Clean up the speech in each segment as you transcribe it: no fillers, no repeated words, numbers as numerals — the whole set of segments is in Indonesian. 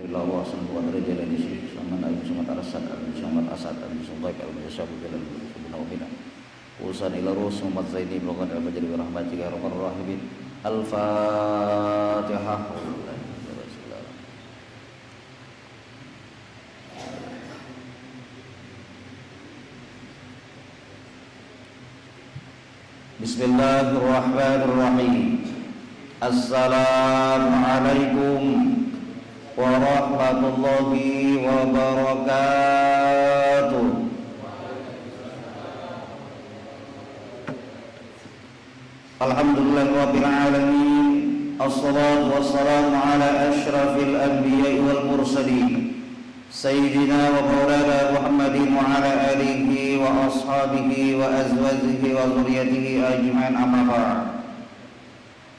Allah sallallahu alaihi wa sallam sama Nabi Muhammad Arasad al-Muhammad Asad al-Musaddaq al-Musayyab al-Musayyab usan ila Rasul Muhammad Zaini blogan al-Bajri wa rahmatika ya rabbal rahimin al-Fatihah. Bismillahirrahmanirrahim. Assalamualaikum warahmatullahi wabarakatuh. Alhamdulillahirabbil alamin. Assalatu wassalamu ala asyrafil anbiya'i wal mursalin sayyidina wa maulana Muhammadin wa ala alihi wa ashabihi wa azwajihi wa dzurriyyatihi ajma'in, amma ba'd.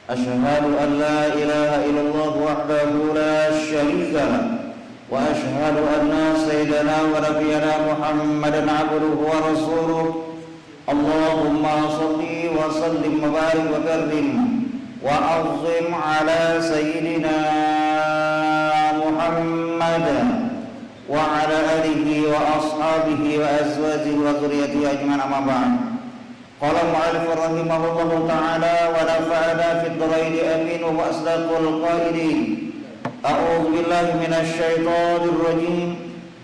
Asyhadu an la ilaha illallah wahdahu la syarika lah wa asyhadu anna sayyidana wa nabiyyana Muhammadan abduhu wa rasuluh. Allahumma shalli wa sallim wa barik wa karrim wa azzim ala sayyidina Muhammad wa ala alihi wa ashabihi wa azwajihi wa dzurriyyatihi ajma'in, amma ba'd. Qala mu'allif rahimahullahu ta'ala wa nafa'ana fid dharaini amin wa asdaqul qailin. A'udzu billahi minasy syaithanir rajim.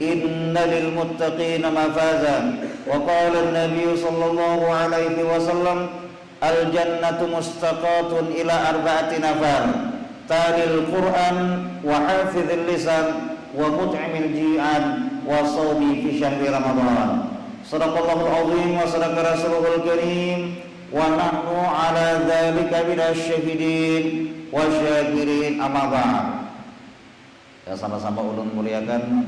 Inna lil muttaqina mafaza. Wa qala an-nabiy sallallahu alaihi wasallam al jannatu mustaqatun ila arba'ati nafar. Talil Qur'an wa hafizil lisan wa mut'imil ji'an wa shawmi fi syahri Ramadan. Sadaqallahul azim wa sadaqa rasulul karim wa nahnu ala dzalika minasyahidin wa syakirin, amma ba'd. Ya, sama-sama ulun muliakan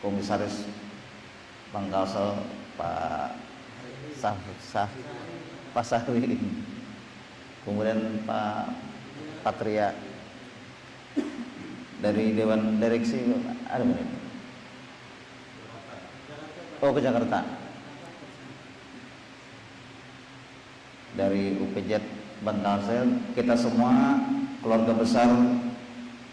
Komisaris Bangkalsel Pak Sahwi, kemudian Pak Patria dari Dewan Direksi ada mana? Oh, ke Jakarta. Dari UPJ Bangkalsel, kita semua keluarga besar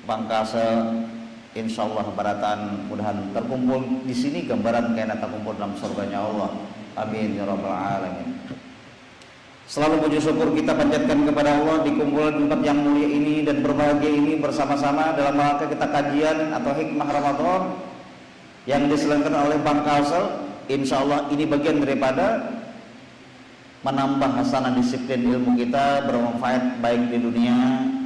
Bangkalsel, insyaallah baratan mudahan terkumpul di sini gambaran kayak terkumpul dalam surganya Allah. Amin ya rabbal alamin. Selalu puji syukur kita panjatkan kepada Allah di kumpulan tempat yang mulia ini dan berbahagia ini bersama-sama dalam rangka kita kajian atau hikmah Ramadan yang diselenggarakan oleh Bangkalsel. Insyaallah ini bagian daripada menambah hasanah disiplin ilmu kita bermanfaat baik di dunia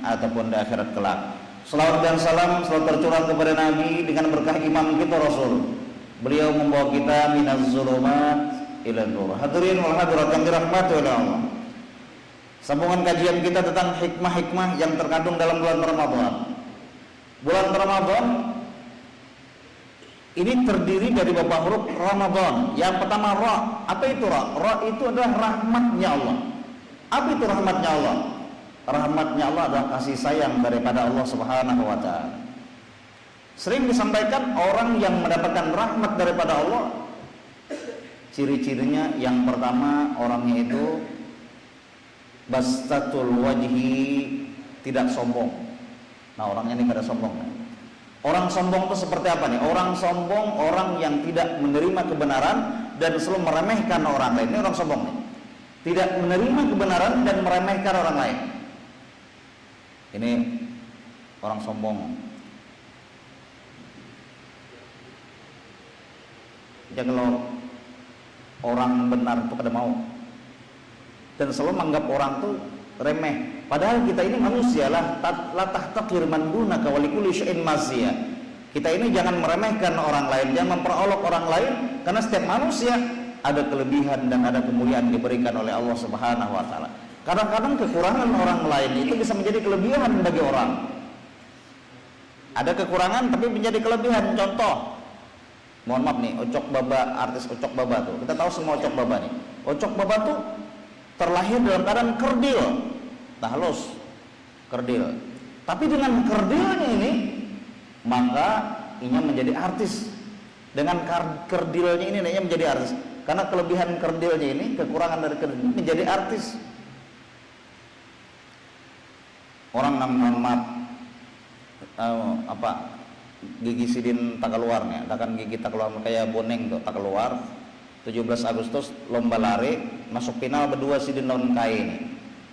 ataupun di akhirat kelak. Selawat dan salam selalu tercurah kepada Nabi dengan berkah imam kita Rasul. Beliau membawa kita minaz zulumat ila nur. Hadirin wal hadirat yang dirahmati oleh Allah. Sambungan kajian kita tentang hikmah-hikmah yang terkandung dalam bulan Ramadan. Bulan Ramadan ini terdiri dari beberapa huruf Ramadan. Yang pertama Ra. Apa itu Ra? Ra itu adalah rahmatnya Allah. Apa itu rahmatnya Allah? Rahmatnya Allah adalah kasih sayang daripada Allah Subhanahu wa ta'ala. Sering disampaikan orang yang mendapatkan rahmat daripada Allah, ciri-cirinya yang pertama orangnya itu bastatul wajhi, tidak sombong. Nah, orangnya ini kada sombong. Orang sombong itu seperti apa nih? Orang sombong orang yang tidak menerima kebenaran dan selalu meremehkan orang lain. Ini orang sombong nih. Tidak menerima kebenaran dan meremehkan orang lain. Ini orang sombong. Jadi kalau orang benar itu kada mau dan selalu menganggap orang tuh remeh. Padahal kita ini manusia lah, la tahtakir man dunaka wa likulli syai'in masya. Kita ini jangan meremehkan orang lain, jangan memperolok orang lain, karena setiap manusia ada kelebihan dan ada kemuliaan diberikan oleh Allah Subhanahu wa taala. Kadang-kadang kekurangan orang lain itu bisa menjadi kelebihan bagi orang. Ada kekurangan tapi menjadi kelebihan. Contoh, mohon maaf nih, Ocok Baba, artis Ocok Baba tuh. Kita tahu semua Ocok Baba nih. Ocok Baba tuh terlahir dalam keadaan kerdil. Nah, halus, kerdil. Tapi dengan kerdilnya ini, maka ia menjadi artis. Dengan kerdilnya ini, ia menjadi artis. Karena kelebihan kerdilnya ini, kekurangan dari kerdil menjadi artis. Orang nama gigi sidin tak keluar nih, ada kan gigi tak keluar kayak boneng tuh tak keluar. 17 Agustus lomba lari, masuk final berdua sidin lawan kai ini.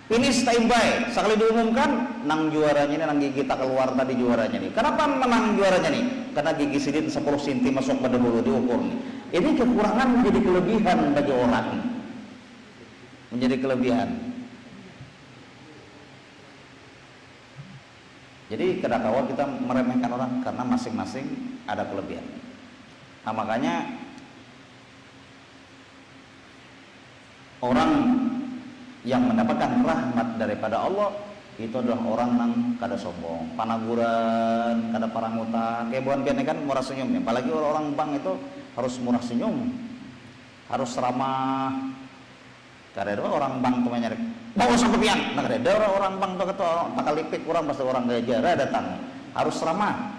Finish time by, sekali diumumkan nang juaranya nih, nang gigi tak keluar tadi juaranya nih. Kenapa menang juaranya nih? Karena gigi sidin 10 cm masuk pada bulu diukur nih. Ini kekurangan menjadi kelebihan bagi orang. Menjadi kelebihan. Jadi kadang-kadang kita meremehkan orang karena masing-masing ada kelebihan. Nah makanya orang yang mendapatkan rahmat daripada Allah itu adalah orang yang kada sombong, panaguran, kada parangutan. Kayak buan biasanya kan murah senyumnya. Apalagi orang bang itu harus murah senyum, harus ramah. Kada ada orang bang tuh nyari bawa sampean, nah kada ada orang bang tuh kata bakal lipik orang pasti orang gaya jara datang, harus ramah.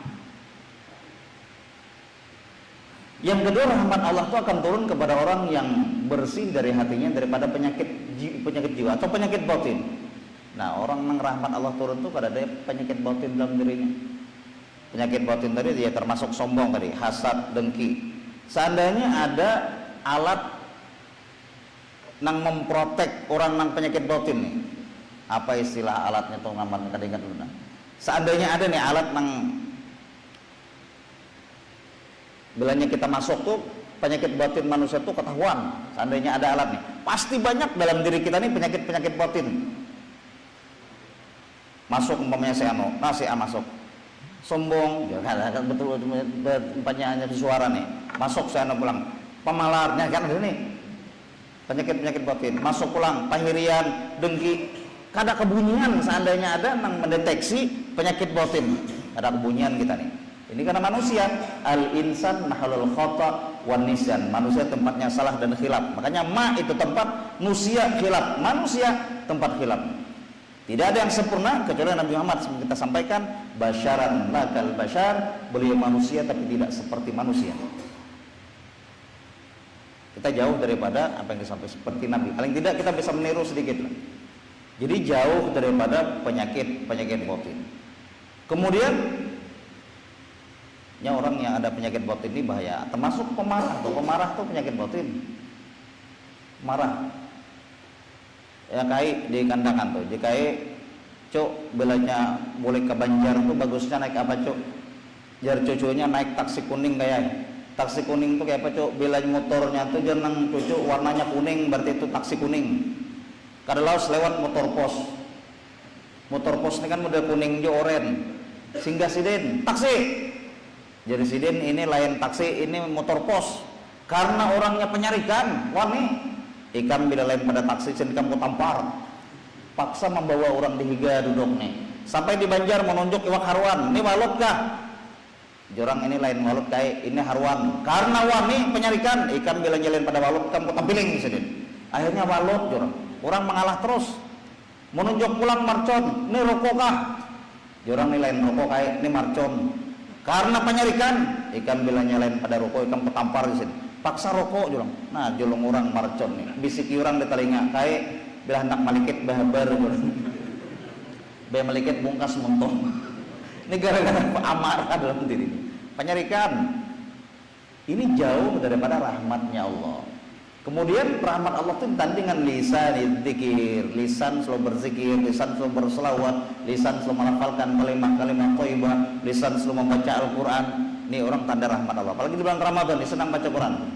Yang kedua, rahmat Allah itu akan turun kepada orang yang bersih dari hatinya daripada penyakit jiwa atau penyakit batin. Nah, orang yang rahmat Allah turun tuh kada ada penyakit batin dalam dirinya. Penyakit batin tadi dia termasuk sombong tadi, hasad, dengki. Seandainya ada alat nang memprotek orang nang penyakit batin nih, apa istilah alatnya tuh ngaman kada ingat dulu. Seandainya ada nih alat nang bilanya kita masuk tuh penyakit batin manusia tuh ketahuan. Seandainya ada alat nih, pasti banyak dalam diri kita nih penyakit batin. Masuk umpamanya si A masuk sombong, ya kan betul pertanyaannya di suara nih. Masuk si pulang pemalarnya kan ada nih penyakit batin. Masuk pulang pahirian, dengki, kada kebunyian. Seandainya ada yang mendeteksi penyakit batin, ada kebunyian kita nih. Ini karena manusia, al-insan mahalul khata wan nisyan. Manusia tempatnya salah dan khilaf. Makanya itu tempat, manusia khilaf. Manusia tempat khilaf. Tidak ada yang sempurna kecuali Nabi Muhammad seperti kita sampaikan, basyaran lakal basyar, beliau manusia tapi tidak seperti manusia. Kita jauh daripada apa yang disampaikan seperti Nabi. Paling tidak kita bisa meniru sedikit lah. Jadi jauh daripada penyakit batin. Kemudian orang yang ada penyakit batin ini bahaya, termasuk pemarah. Pemarah tuh penyakit batin. Marah. Ya kai di kandangan tuh. Jika cok belanya boleh ke Banjar tuh bagusnya naik apa cok? Jar cucunya naik taksi kuning kayak. Taksi kuning tuh kayak apa cok? Belanya motornya tuh jeneng cucu warnanya kuning, berarti itu taksi kuning. Kadalaus lewat motor pos. Motor pos ini kan model kuning jo oren. Singgah sidin, taksi. Jadi sidin ini lain taksi, ini motor pos. Karena orangnya penyarikan, wani ikan bila lain pada taksi sen kamu tampar. Paksa membawa orang dihiga duduk nih. Sampai di Banjar menunjuk iwak haruan. Ini walot kah? Jorang ini lain walot kayak ini haruan. Karena wani penyarikan, ikan bila nyalain pada walot kamu tampiling sidin. Akhirnya walot jorang. Orang mengalah terus. Menunjuk pulang marcon. Ini rokok kah? Jorang ini lain rokok kayak ini marcon. Karena penyarikan, ikan bila nyalain pada rokok, ikan petampar di sini. Paksa rokok jolong. Nah, jolong orang marcon nih. Bisiki orang di telinga, kayak bila hendak malikit bahabar jolong. Be malikit bungkas mentong. Ini gara-gara amarah dalam diri. Penyarikan. Ini jauh daripada rahmatnya Allah. Kemudian rahmat Allah itu tandingan lisan dzikir, lisan selalu berzikir, lisan selalu berselawat, lisan selalu melafalkan kalimat-kalimat thayyibah, lisan selalu membaca Al-Qur'an. Ini orang tanda rahmat Allah. Apalagi di bulan Ramadan, ini senang baca Quran.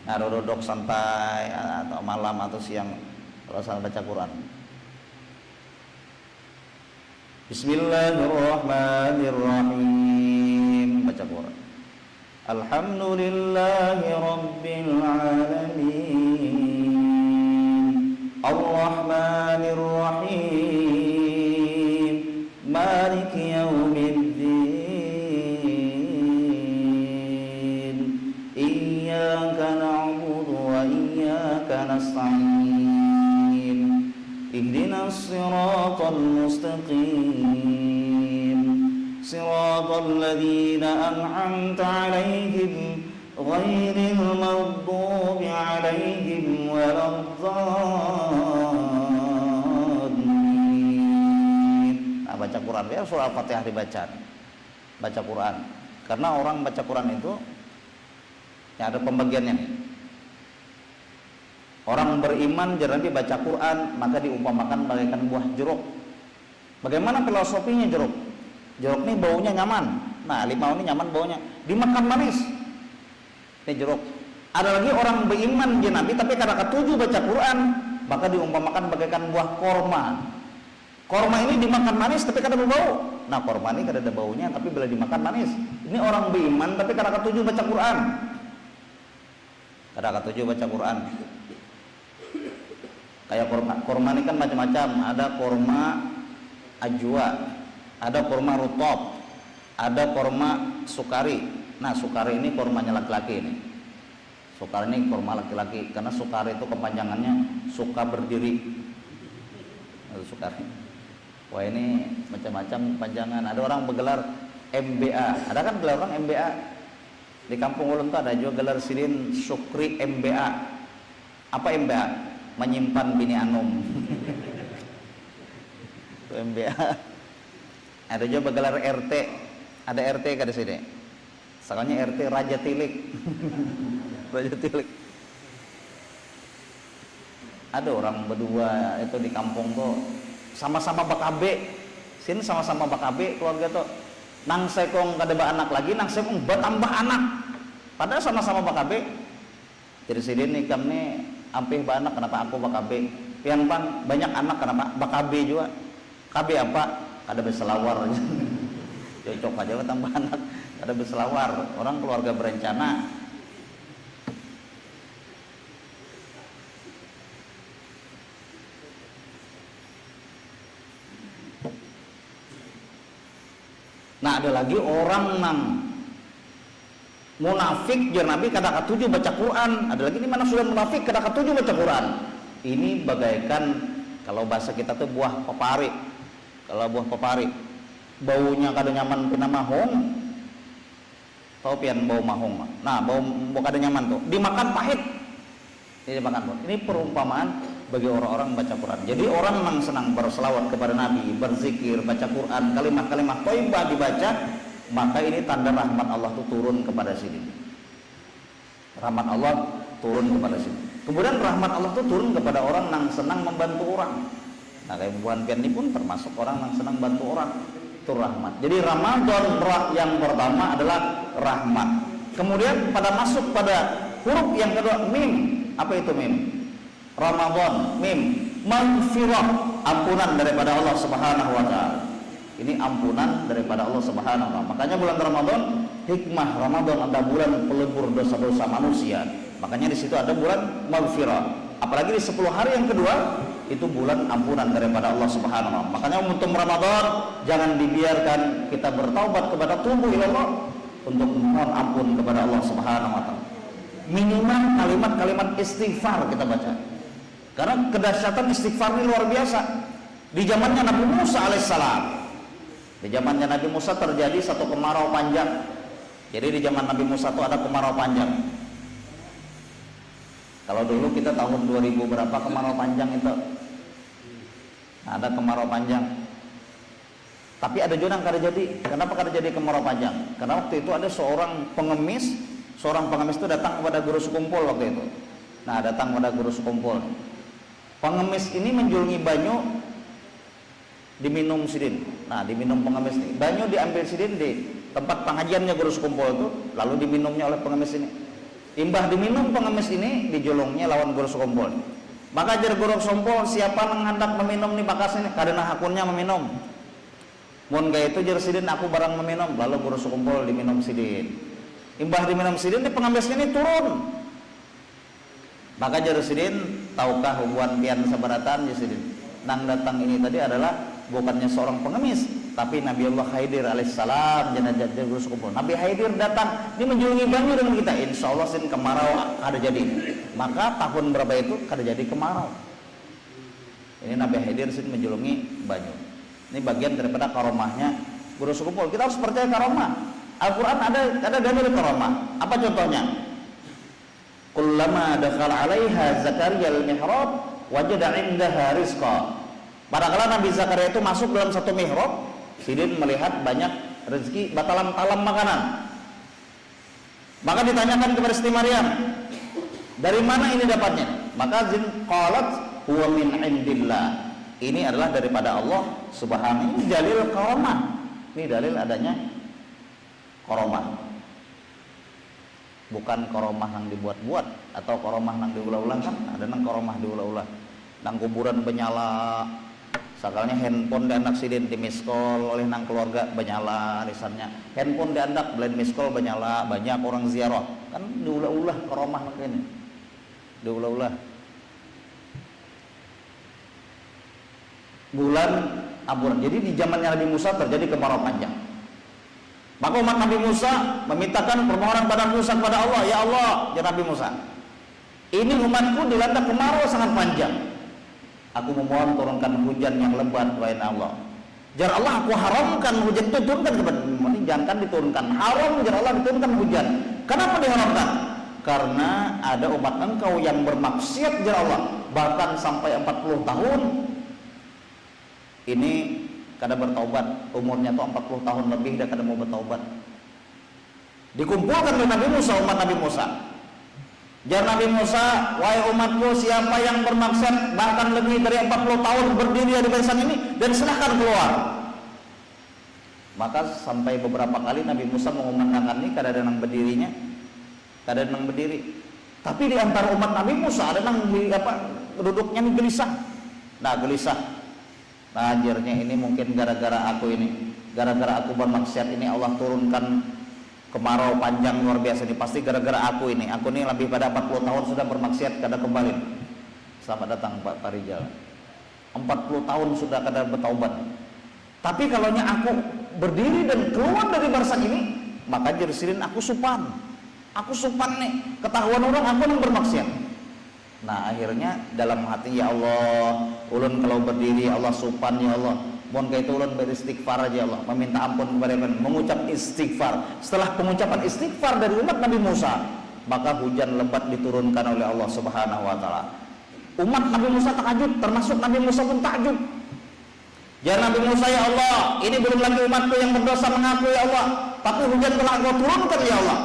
Nah, duduk santai atau malam atau siang kalau senang baca Quran. Bismillahirrahmanirrahim. Baca Quran. Alhamdulillahi Rabbil Alamin Ar-Rahmanir Rahim Maliki Yawmiddin Iyyaka na'budu wa iyyaka nasta'in Ihdinas siratal mustaqim صراط الذين أنعمت عليهم غير المغضوب عليهم ولا الضالين. Nah, baca Quran ya surah Al-Fatihah dibaca. baca Quran. Karena orang baca Quran itu ya ada pembagiannya nih. Orang beriman jarang baca Quran maka diumpamakan bagaikan buah jeruk. Bagaimana filosofinya jeruk? Jeruk ini baunya nyaman. Nah, limau ini nyaman baunya. Dimakan manis. Ini jeruk. Ada lagi orang beriman dia Nabi tapi kadang ketujuh baca Quran maka diumpamakan bagaikan buah korma. Korma ini dimakan manis tapi kadang berbau. Nah, korma ini kadang ada baunya tapi bila dimakan manis. Ini orang beriman tapi kadang ketujuh baca Quran. Kadang ketujuh baca Quran. Kayak korma ini kan macam-macam. Ada korma ajwa, ada korma rutop, ada korma sukari. Nah, sukari ini kormanya laki-laki ini. Sukari ini korma laki-laki karena sukari itu kepanjangannya suka berdiri. Itu sukari. Wah, ini macam-macam panjangan. Ada orang bergelar MBA. Ada kan gelar orang MBA? Di Kampung Ulun tuh ada juga gelar Sidin Syukri MBA. Apa MBA? Menyimpan bini anum. Itu MBA. Ada juga gelar RT. Ada RT kan di sini. Soalnya RT Raja Tilik. Raja Tilik. Ada orang berdua itu di kampung tuh sama-sama bakabe. Sini sama-sama bakabe keluarga tuh. Nang sekong kada anak lagi, nang sekong bertambah anak. Padahal sama-sama bakabe. Jadi sini nih kami ampih anak kenapa aku bakabe? Pian pan banyak anak kenapa bakabe juga? KB apa? Kada berselawar. Cocok aja tambah anak. Kada berselawar. Orang keluarga berencana. Nah, ada lagi orang nang munafik jar Nabi kada ketujuh baca Quran. Ada lagi di mana sudah munafik kada ketujuh baca Quran. Ini bagaikan kalau bahasa kita tuh buah pepari. Kalau buah pepari baunya kada nyaman pina mahong. Tahu pian bau mahong. Nah, bau kada nyaman tuh. Dimakan pahit. Ini dimakan pahit. Ini perumpamaan bagi orang-orang baca Quran. Jadi orang yang senang berselawat kepada Nabi, berzikir, baca Quran, kalimat-kalimat thayyibah dibaca, maka ini tanda rahmat Allah itu turun kepada sini. Rahmat Allah turun kepada sini. Kemudian rahmat Allah itu turun kepada orang yang senang membantu orang. Nah, kayak Buan Pian ini pun termasuk orang yang senang bantu orang. Itu rahmat. Jadi Ramadan yang pertama adalah rahmat. Kemudian pada masuk pada huruf yang kedua mim. Apa itu mim? Ramadan, mim, maghfirah, ampunan daripada Allah Subhanahu wa taala. Ini ampunan daripada Allah Subhanahu wa taala. Makanya bulan Ramadan, hikmah Ramadan ada bulan pelebur dosa-dosa manusia. Makanya di situ ada bulan maghfirah. Apalagi di 10 hari yang kedua itu bulan ampunan daripada Allah Subhanahu wa taala. Makanya untuk Ramadan jangan dibiarkan kita bertaubat kepada tubuh Allah untuk mohon ampun kepada Allah Subhanahu wa taala. Minimal kalimat-kalimat istighfar kita baca. Karena kedahsyatan istighfar ini luar biasa. Di zamannya Nabi Musa alaihissalam, di zamannya Nabi Musa terjadi satu kemarau panjang. Jadi di zaman Nabi Musa itu ada kemarau panjang. Kalau dulu kita tahun 2000 berapa kemarau panjang itu? Nah, ada kemarau panjang. Tapi ada juga yang kada jadi. Kenapa kada jadi kemarau panjang? Karena waktu itu ada seorang pengemis itu datang kepada guru sekumpul waktu itu. Nah, datang kepada guru sekumpul. Pengemis ini menjulungi banyu diminum sidin. Nah, diminum pengemis ini. Banyu diambil sidin di tempat pengajiannya guru sekumpul itu, lalu diminumnya oleh pengemis ini. Imbah diminum pengemis ini, dijulungnya lawan guru sekumpul. Maka jar guru sekumpul, siapa yang hendak meminum nih bakas ini? Karena hakunnya meminum. Mun gaya itu jar sidin aku barang meminum, lalu guru sekumpul diminum sidin. Imbah diminum sidin, pengemis ini turun. Maka Jarusidin, tahukah hubungan pian sabaratan Jarusidin? Nang datang ini tadi adalah bukannya seorang pengemis, tapi Nabi Allah Khidir alaihissalam jenazah guru sekumpul. Nabi Khidir datang, ini menjulungi banyu dengan kita. Insya Allah sin kemarau ada jadi. Maka tahun berapa itu kada jadi kemarau. Ini Nabi Khidir sin menjulungi banyu. Ini bagian daripada karomahnya guru sekumpul. Kita harus percaya karomah. Al-Quran ada dalil karomah. Apa contohnya? Kullama dakhala 'alaiha Zakaria al-mihrab wajada 'indaha rizqa. Padahal Nabi Zakaria itu masuk dalam satu mihrab, sidin melihat banyak rezeki batalam-talam makanan. Maka ditanyakan kepada Siti Maryam, dari mana ini dapatnya? Maka jin qalat huwa min indillah. Ini adalah daripada Allah Subhanahu. Ini dalil karamah. Ini dalil adanya karamah. Bukan karamah yang dibuat-buat atau karamah yang diulah-ulah, kan ada nang karamah diulah-ulah. Nang kuburan benyala. Sakalnya handphone diandak sidin di miskol oleh nang keluarga benyala lisannya. Handphone diandak belain miskol benyala, banyak orang ziarah. Kan diulah-ulah karamah ini. Diulah-ulah. Bulan Aburan. Jadi di zamannya Nabi Musa terjadi kemarau panjang. Maka umat Nabi Musa memintakan permohonan pada Musa kepada Allah, ya Allah, ya Nabi Musa, ini umatku dilanda kemarau sangat panjang. Aku memohon turunkan hujan yang lebat, wahai Allah. Jar Allah, aku haramkan hujan itu turunkan kepada ini, jangan diturunkan. Haram jar Allah diturunkan hujan. Kenapa diharamkan? Karena ada umat engkau yang bermaksiat jar Allah, bahkan sampai 40 tahun. Ini kada bertaubat, umurnya tuh 40 tahun lebih dan kada mau bertaubat. Dikumpulkan oleh Nabi Musa, umat Nabi Musa. Jar Nabi Musa, wahai umatku, siapa yang bermaksiat bahkan lebih dari 40 tahun berdiri di barisan ini, dan silahkan keluar. Maka sampai beberapa kali Nabi Musa mengumandangkan ini, kada ada nang berdirinya, kada ada nang berdiri. Tapi di antara umat Nabi Musa ada nang duduknya nih gelisah. Nah gelisah. Nah akhirnya ini mungkin gara-gara aku ini, gara-gara aku bermaksiat ini Allah turunkan kemarau panjang luar biasa ini, pasti gara-gara aku ini lebih pada 40 tahun sudah bermaksiat kada kembali. Selamat datang Pak Rijal. 40 tahun sudah kada bertaubat. Tapi kalaunya aku berdiri dan keluar dari barisan ini, maka jersilin aku supan nih, ketahuan orang aku yang bermaksiat. Nah akhirnya dalam hati, ya Allah, ulun kalau berdiri Allah supan ya Allah, mohon kaitu ulun beristighfar aja Allah, meminta ampun kepada Allah, mengucap istighfar. Setelah pengucapan istighfar dari umat Nabi Musa, maka hujan lebat diturunkan oleh Allah Subhanahu wa taala. Umat Nabi Musa takjub, termasuk Nabi Musa pun takjub. Ya Nabi Musa, ya Allah, ini belum lagi umatku yang berdosa mengaku ya Allah, tapi hujan telah Engkau turunkan ya Allah.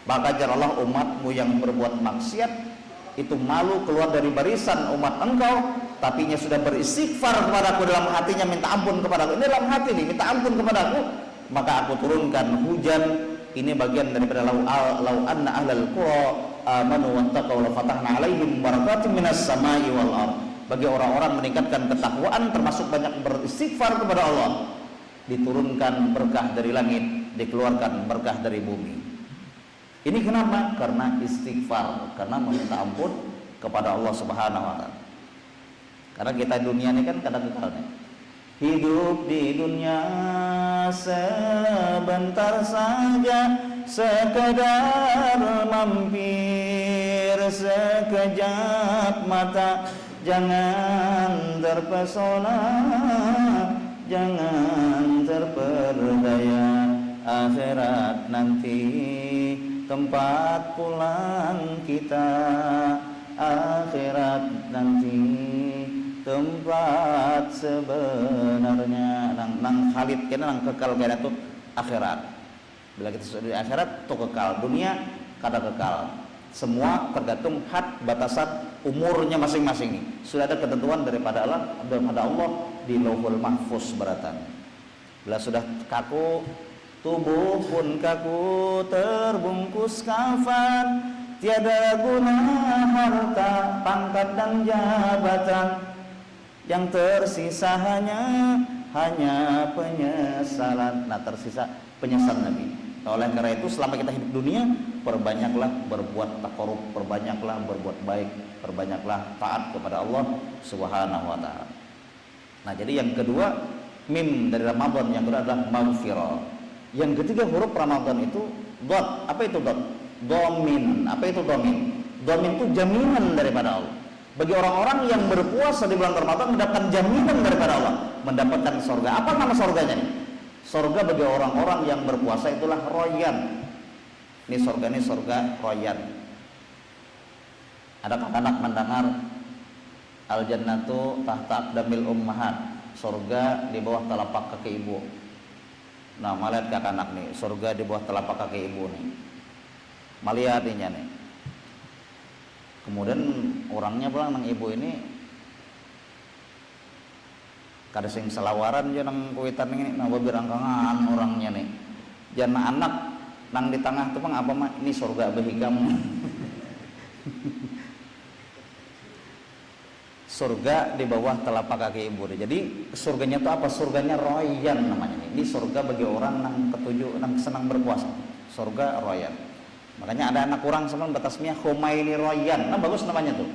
Maka jar Allah, umatmu yang berbuat maksiat itu malu keluar dari barisan umat engkau, tapinya sudah beristighfar kepadaku dalam hatinya, minta ampun kepadaku. Ini dalam hati nih, minta ampun kepadaku, maka aku turunkan hujan. Ini bagian daripada lau anna ahlal qura amanu wattaqaw la fatahna alaihim barakatim minas samai wal ard. Bagi orang-orang meningkatkan ketakwaan termasuk banyak beristighfar kepada Allah, diturunkan berkah dari langit, dikeluarkan berkah dari bumi. Ini kenapa? Karena istighfar, karena meminta ampun kepada Allah Subhanahu wa taala. Karena kita dunia ini kan kadang kekal nih. Hidup di dunia sebentar saja, sekedar mampir sekejap mata. Jangan terpesona, jangan terperdaya, akhirat nanti tempat pulang kita, akhirat nanti tempat sebenarnya. Nang Khalid kena nang kekal kena tuh akhirat. Bila kita sudah di akhirat tuh kekal, dunia kada kekal. Semua tergantung had batasan umurnya masing-masing. Sudah ada ketentuan daripada Allah di Lauhul Mahfuz beratan. Bila sudah kaku, tubuh pun kaku terbungkus kafan, tiada guna harta, pangkat dan jabatan, yang tersisa hanya penyesalan. Nah tersisa penyesalan Nabi. Oleh karena itu selama kita hidup dunia, perbanyaklah berbuat takarub, perbanyaklah berbuat baik, perbanyaklah taat kepada Allah Subhanahu wa taala. Nah jadi yang kedua, mim dari Ramadan, yang kedua adalah maghfirah. Yang ketiga huruf Ramadan itu dot. Apa itu dot? Domin. Apa itu domin? Domin itu jaminan daripada Allah. Bagi orang-orang yang berpuasa di bulan Ramadan mendapatkan jaminan daripada Allah, mendapatkan surga. Apa nama surganya nih? Surga bagi orang-orang yang berpuasa itulah royan. Ini surga royan. Adakah anak mendengar al jannatu tahta aqdamil ummahat? Surga di bawah telapak kaki ibu. Nah, melihat kakak anak nih, surga di bawah telapak kaki ibu nih. Melihatnya nih. Kemudian orangnya pulang nang ibu ini kada sing selawaran je nang kuitan ini nang babirangkangan orangnya nih. Jangan anak nang di tengah tuh apa mah ini surga behigam. Surga di bawah telapak kaki ibu. Jadi surganya itu apa? Surganya royan namanya. Ini surga bagi orang yang ketujuh, yang senang berpuasa. Surga royan. Makanya ada anak kurang sebelum batasnya Humaini royan. Nah bagus namanya tuh.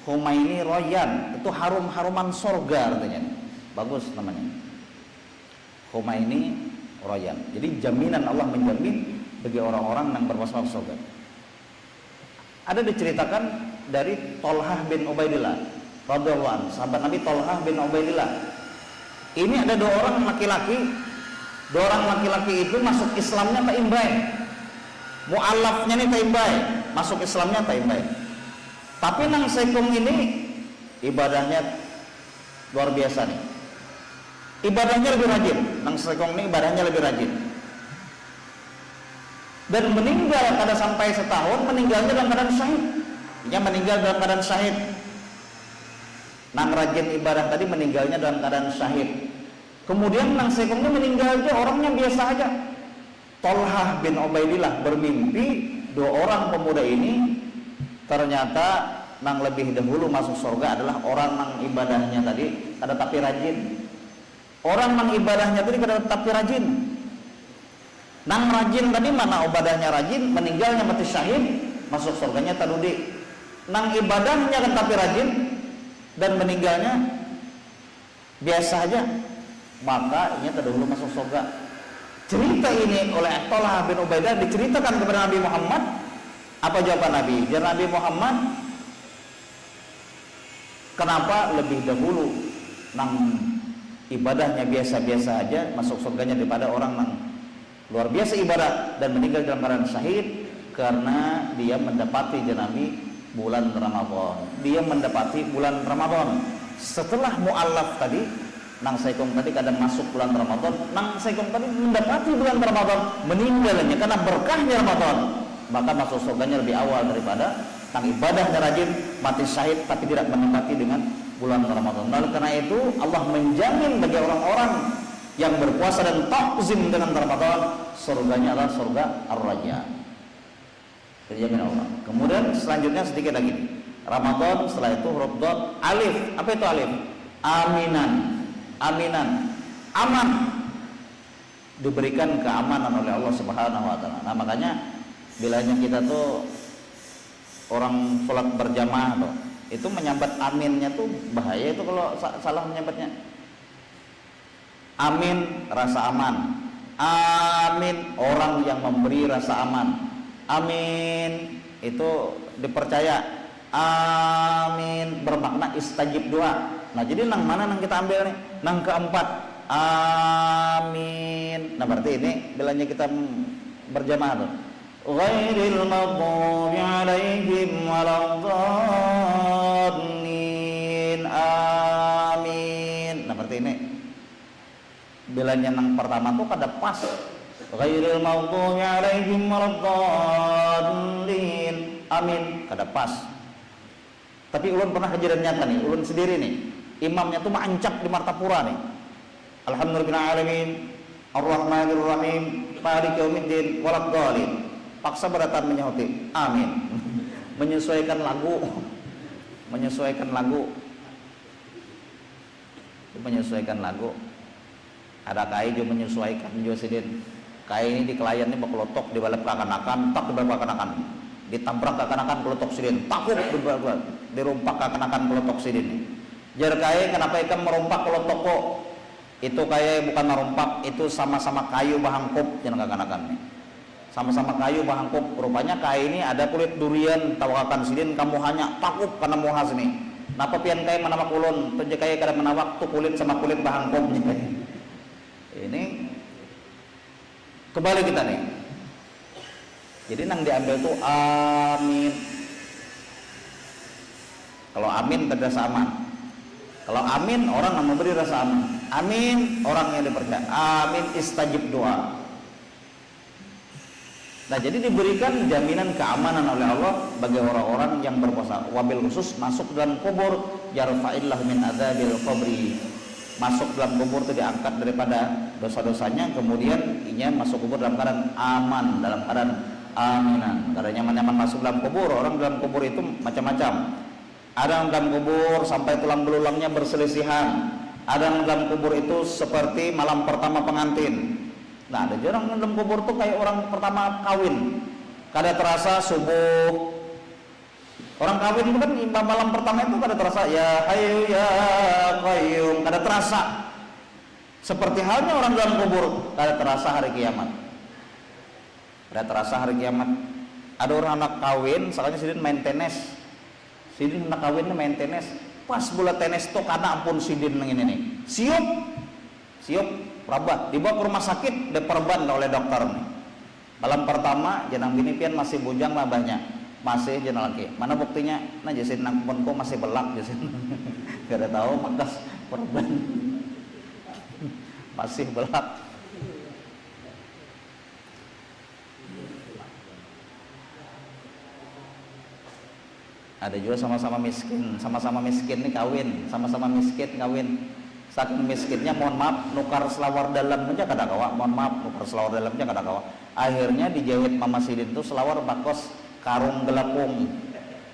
Humaini royan. Itu harum-haruman surga artinya. Bagus namanya. Humaini royan. Jadi jaminan Allah menjamin bagi orang-orang yang berpuasa masuk surga. Ada diceritakan dari Tolhah bin Ubaidillah radhiyallahu anhu, sahabat Nabi Tolhah bin Ubaidillah. Ini ada dua orang laki-laki itu masuk Islamnya taimbai. Mu'allafnya nih taimbai, masuk Islamnya taimbai. Tapi nang sekong ini ibadahnya luar biasa nih. Ibadahnya lebih rajin. Nang sekong ini ibadahnya lebih rajin. Dan meninggal pada sampai setahun, meninggalnya dalam keadaan syahid. Dia meninggal dalam keadaan syahid. Nang rajin ibadah tadi meninggalnya dalam keadaan syahid. Kemudian nang sekongnya meninggal aja orangnya biasa aja. Tolhah bin Ubaidillah bermimpi dua orang pemuda ini ternyata nang lebih dahulu masuk surga adalah orang nang ibadahnya tadi ada tapi rajin. Orang nang ibadahnya tadi ada tapi rajin. Nang rajin tadi mana ibadahnya rajin, meninggalnya mati syahid, masuk surganya tadudi. Nang ibadahnya kan tapi rajin dan meninggalnya biasa aja, maka ini terdahulu masuk surga. Cerita ini oleh Tolhah bin Ubaidillah diceritakan kepada Nabi Muhammad. Apa jawaban Nabi? Jadi Nabi Muhammad, kenapa lebih dahulu nang ibadahnya biasa-biasa aja masuk surganya daripada orang nang luar biasa ibadah dan meninggal dalam keadaan syahid? Karena dia mendapati Nabi bulan Ramadan. Dia mendapati bulan Ramadan. Setelah mu'allaf tadi, nang sekong tadi kadang masuk bulan Ramadan, nang sekong tadi mendapati bulan Ramadan, meninggalnya karena berkahnya Ramadan, maka masuk surganya lebih awal daripada nang ibadahnya rajin, mati syahid tapi tidak menempati dengan bulan Ramadan. Lalu karena itu Allah menjamin bagi orang-orang yang berpuasa dan takzim dengan Ramadan, surganya adalah surga Ar-Rayyan. Terjamin Allah. Kemudian selanjutnya sedikit lagi. Ramadan, setelah itu huruf dot, alif. Apa itu alif? Aminan. Aminan. Aman. Diberikan keamanan oleh Allah Subhanahu wa taala. Nah, makanya bilanya kita tuh orang sholat berjamaah tuh, itu menyambat aminnya tuh bahaya itu kalau salah menyambatnya. Amin rasa aman. Amin orang yang memberi rasa aman. Amin itu dipercaya. Amin bermakna istajib doa. Nah jadi nang mana nang kita ambil nih? Nang keempat. Amin. Nah berarti ini bilanya kita berjamaah tuh. Ghairil maghdubi alaihim waladdallin. Amin. Nah berarti ini bilanya nang pertama tuh kada pas. Ghairil maghdubi alaihim waladdallin. Amin, kada pas. Tapi ulun pernah kejadian nyata nih, ulun sendiri nih. Imamnya tuh mancap di Martapura nih. Alhamdulillahirabbil Ar-Rahmanirrahim, Maliki yaumiddin, waladdallin. Paksa beratan menyauti, amin. Menyesuaikan lagu. Menyesuaikan lagu. Ada kai juga menyesuaikan juga sidin. Kai ini di klien ini baklotok di balap kakanakan, tak di balap kakanakan, ditabrak kakanakan kelotok sidin, takut dirumpak kakanakan kelotok sidin. Jar kai kenapa ikan merumpak kelotok kok? Itu kai bukan merumpak, itu sama-sama kayu bahangkop jangan kakanakan. Sama-sama kayu bahangkop. Rupanya kai ini ada kulit durian, tawakan sidin kamu hanya takut karena muhas nih. Napa pian kai menamak ulun, tunjuk kai kada menawak tu kulit sama kulit bahangkop. Ini kembali kita nih. Jadi nang diambil tuh amin. Kalau amin terasa aman. Kalau amin, orang yang memberi rasa aman. Amin, orang yang dipercaya. Amin, istajib doa. Nah, jadi diberikan jaminan keamanan oleh Allah bagi orang-orang yang berpuasa. Wabil khusus masuk dalam kubur, yarfa'illah min adzabil qabri. Masuk dalam kubur itu diangkat daripada dosa-dosanya, kemudian ia masuk kubur dalam keadaan aman, dalam keadaan aminan. Karena nyaman-nyaman masuk dalam kubur. Orang dalam kubur itu macam-macam. Ada yang dalam kubur sampai tulang belulangnya berselisihan. Ada yang dalam kubur itu seperti malam pertama pengantin. Nah, ada orang dalam kubur tuh kayak orang pertama kawin. Kada terasa subuh. Orang kawin itu kan malam pertama itu kada terasa ya hayyu ya qayyum, kada terasa. Seperti halnya orang dalam kubur, kada terasa hari kiamat. Kada terasa hari kiamat. Ada orang anak kawin, soalnya sidin main tenis. Sidin anak kawinnya main tenis. Pas bola tenis tuh kana ampun sidin nang ini nih. Siup rabat, dibawa ke rumah sakit, diperban oleh dokter nih. Malam pertama jenang bini pian masih bujang mabahnya, masih jenang laki. Mana buktinya? Nah jasin nang kebunku masih belak jasin. Gak ada tahu makas perban masih belak. Ada juga sama-sama miskin nih kawin, sama-sama miskin kawin. Saking miskinnya, mohon maaf, nukar selawar dalam aja kada kawa. Mohon maaf, nukar selawar dalam aja kada kawa. Akhirnya dijahit Mama Sidin tuh selawar bakos karung gelapung.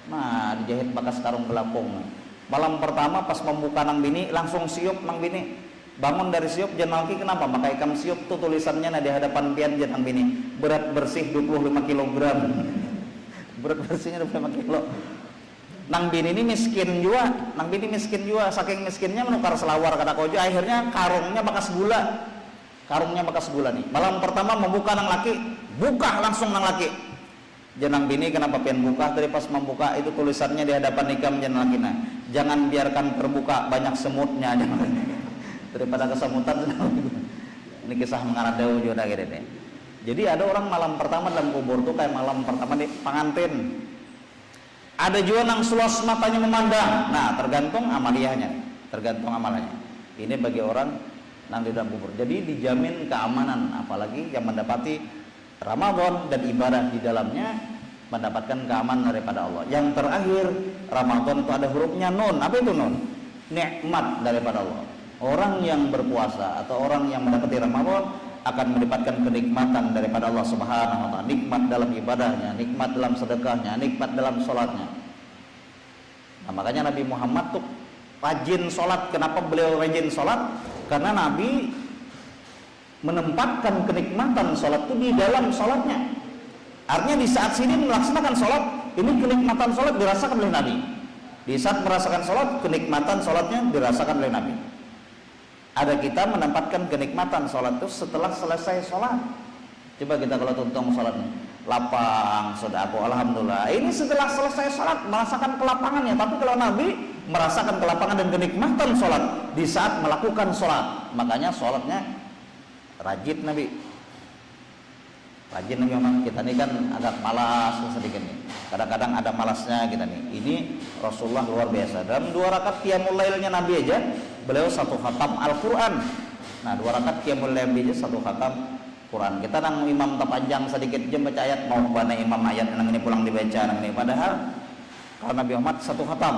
Nah, dijahit bakas karung gelapung. Malam pertama pas membuka nang bini, langsung siup nang bini. Bangun dari siup, jangan lagi kenapa? Maka ikam siup tuh tulisannya nah di hadapan pian jangan bini. Berat bersih 25 kg. Berat bersihnya 25 kg. Nang bini ini miskin juga, saking miskinnya menukar selawar kata kojo, akhirnya karungnya bakas gula nih. Malam pertama membuka nang laki, buka langsung nang laki. Jenang bini kenapa pengen buka? Tadi pas membuka itu tulisannya di hadapan ikam jenang laki, nah jangan biarkan terbuka, banyak semutnya daripada kesemutan. Ini kisah mengaradau juga gitu deh. Jadi ada orang malam pertama dalam kubur tuh kayak malam pertama di pengantin. Ada juga nang seluas matanya memandang. Nah, tergantung amaliyahnya. Ini bagi orang nang di dalam kubur. Jadi dijamin keamanan, apalagi yang mendapati Ramadan dan ibadah di dalamnya mendapatkan keamanan daripada Allah. Yang terakhir, Ramadan itu ada hurufnya nun. Apa itu nun? Nikmat daripada Allah. Orang yang berpuasa atau orang yang mendapati Ramadan akan mendapatkan kenikmatan daripada Allah Subhanahu wa taala, nikmat dalam ibadahnya, nikmat dalam sedekahnya, nikmat dalam sholatnya. Nah, makanya Nabi Muhammad tuh rajin sholat. Kenapa beliau rajin sholat? Karena Nabi menempatkan kenikmatan sholat itu di dalam sholatnya. Artinya di saat sini melaksanakan sholat, ini kenikmatan sholat dirasakan oleh Nabi. Di saat merasakan sholat, kenikmatan sholatnya dirasakan oleh Nabi. Ada kita menempatkan kenikmatan sholat itu setelah selesai sholat. Coba kita kalau tuntung sholat lapang, sudah aku alhamdulillah. Ini setelah selesai sholat merasakan kelapangannya. Tapi kalau Nabi merasakan kelapangan dan kenikmatan sholat di saat melakukan sholat, makanya sholatnya rajin Nabi. Rajin Nabi memang. Kita ini kan agak malas sedikit nih. Kadang-kadang ada malasnya kita nih. Ini Rasulullah luar biasa. Dalam 2 rakaat qiyamul lailnya Nabi aja, beliau 1 khatam Al-Quran. Nah 2 rakaat qiyamul lail aja 1 khatam Quran. Kita nang imam terpanjang sedikit jam baca ayat, mau bana imam ayat nang ini pulang dibaca nang ini. Padahal kalau Nabi Muhammad 1 khatam.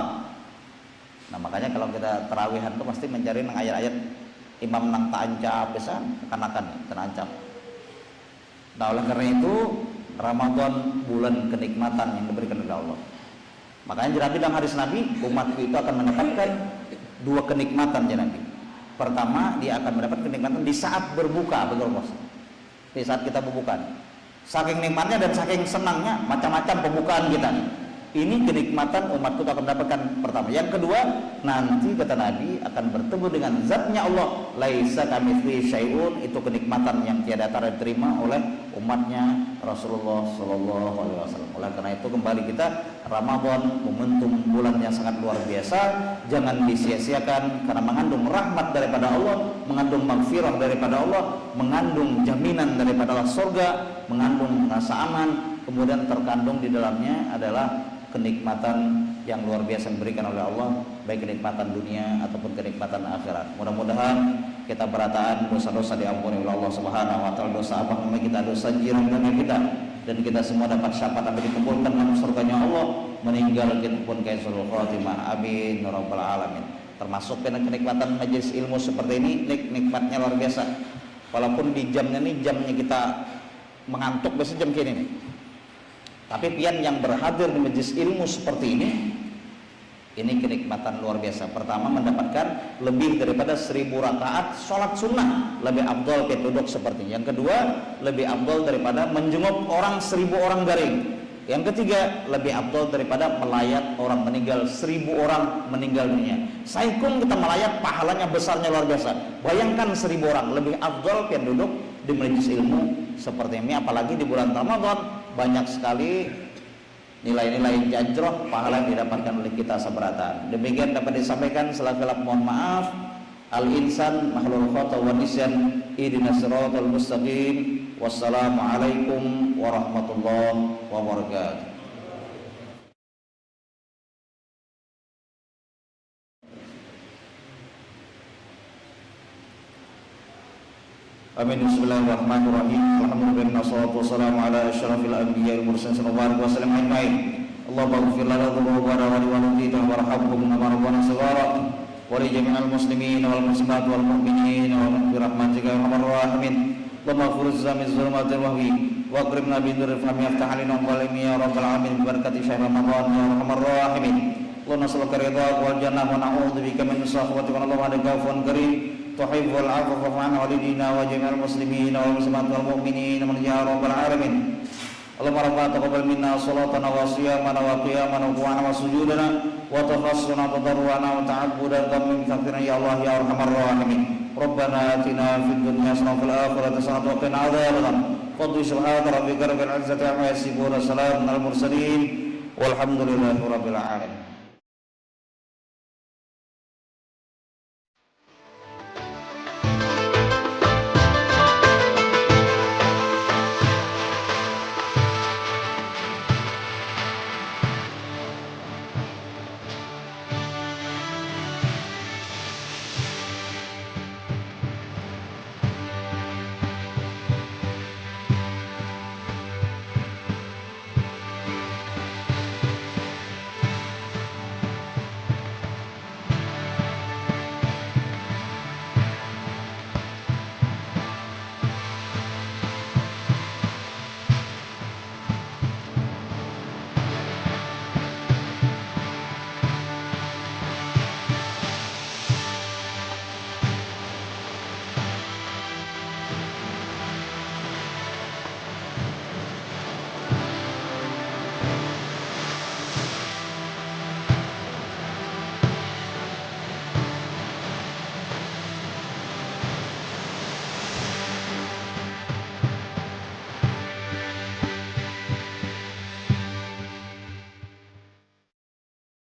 Nah makanya kalau kita terawihan tuh pasti mencari nang ayat-ayat imam nang ta'ancap bisa kanakan terancam. Nah oleh karena itu Ramadan bulan kenikmatan yang diberikan oleh Allah. Makanya Nabi dalam hadis Nabi, umatku itu akan mendapatkan 2 kenikmatan ya Nabi. Pertama, dia akan mendapat kenikmatan di saat berbuka, betul bos. Di saat kita berbuka. Saking nikmatnya dan saking senangnya, macam-macam pembukaan kita nih. Ini kenikmatan umatku akan mendapatkan pertama. Yang kedua, nanti kata Nabi akan bertemu dengan zatnya Allah. Laisa kamitslihi syai'un, itu kenikmatan yang tiada diterima oleh umatnya Rasulullah sallallahu alaihi wasallam. Oleh karena itu kembali kita Ramadan momentum bulan yang sangat luar biasa, jangan disia-siakan karena mengandung rahmat daripada Allah, mengandung maghfirah daripada Allah, mengandung jaminan daripada Allah surga, mengandung rasa aman, kemudian terkandung di dalamnya adalah kenikmatan yang luar biasa diberikan oleh Allah baik kenikmatan dunia ataupun kenikmatan akhirat. Mudah-mudahan kita berataan dosa-dosa diampuni oleh Allah Subhanahu wa taala, dosa apa memang kita, dosa jiran-jiran kita, dan kita semua dapat syafaat dan dikumpulkan dalam surganya Allah, meninggal kita pun kaisul khatimah. Amin ya rabbal alamin. Termasuk kenikmatan majelis ilmu seperti ini, nikmatnya luar biasa. Walaupun di jamnya kita mengantuk biasa jam kini nih. Tapi pian yang berhadir di majelis ilmu seperti ini kenikmatan luar biasa. Pertama, mendapatkan lebih daripada 1000 rakaat sholat sunnah, lebih afdal kita duduk seperti ini. Yang kedua, lebih afdal daripada menjenguk orang 1000 orang garing. Yang ketiga, lebih afdal daripada melayat orang meninggal, 1000 orang meninggal dunia. Saikum kita melayat, pahalanya besarnya luar biasa. Bayangkan 1000 orang, lebih afdal kita duduk di majelis ilmu seperti ini. Apalagi di bulan Ramadan, banyak sekali nilai-nilai jajroh pahala yang didapatkan oleh kita seberatan. Demikian dapat disampaikan, selak-selak mohon maaf. Al-insan mahlul khata wa nisyan, ihdinas siratal mustaqim. Wassalamualaikum warahmatullahi wabarakatuh. Amin. Bismillahirrahmanirrahim. Alhamdulillah wassalatu wassalamu ala asyrafil anbiya'i wal mursalin sallallahu alaihi wasallam ajma'in. Allahumma ighfir lana dzunubana wa li walidayna warhamhum kama rabbayana shighara wa li jami'il muslimin wal muslimat wal mu'minin wa bi rahmatika ya arhamar rahimin. Allahumma khuruz min zulumatil wahmi wa aqrimna bi nuril fahmi aftah alina qalbi ya rabbal alamin bi barakati syahr ramadan ya arhamar rahimin. Allahumma sallallahu ridha wal jannah wa na'udzu bika min sakhwati wa Allahumma alayka afwan karim tuhibbul 'afwa fa'fu 'an walidina wa jami'il muslimin wal muslimat wal mu'minin ya rabbal alamin. Allahumma rabbana taqabbal minna salatana wa siyamana wa qiyamana wa qu'ana wa sujudana wa tafassuna wa tadarruana wa ta'abbudan min fakhrin ya Allah ya arhamar rahimin. Rabbana atina fid dunya hasanatan wa fil akhirati hasanatan wa qina adzabannar. Fadli subhana rabbika rabbil 'izzati 'amma yasifun wa salamun alal mursalin walhamdulillahi rabbil alamin.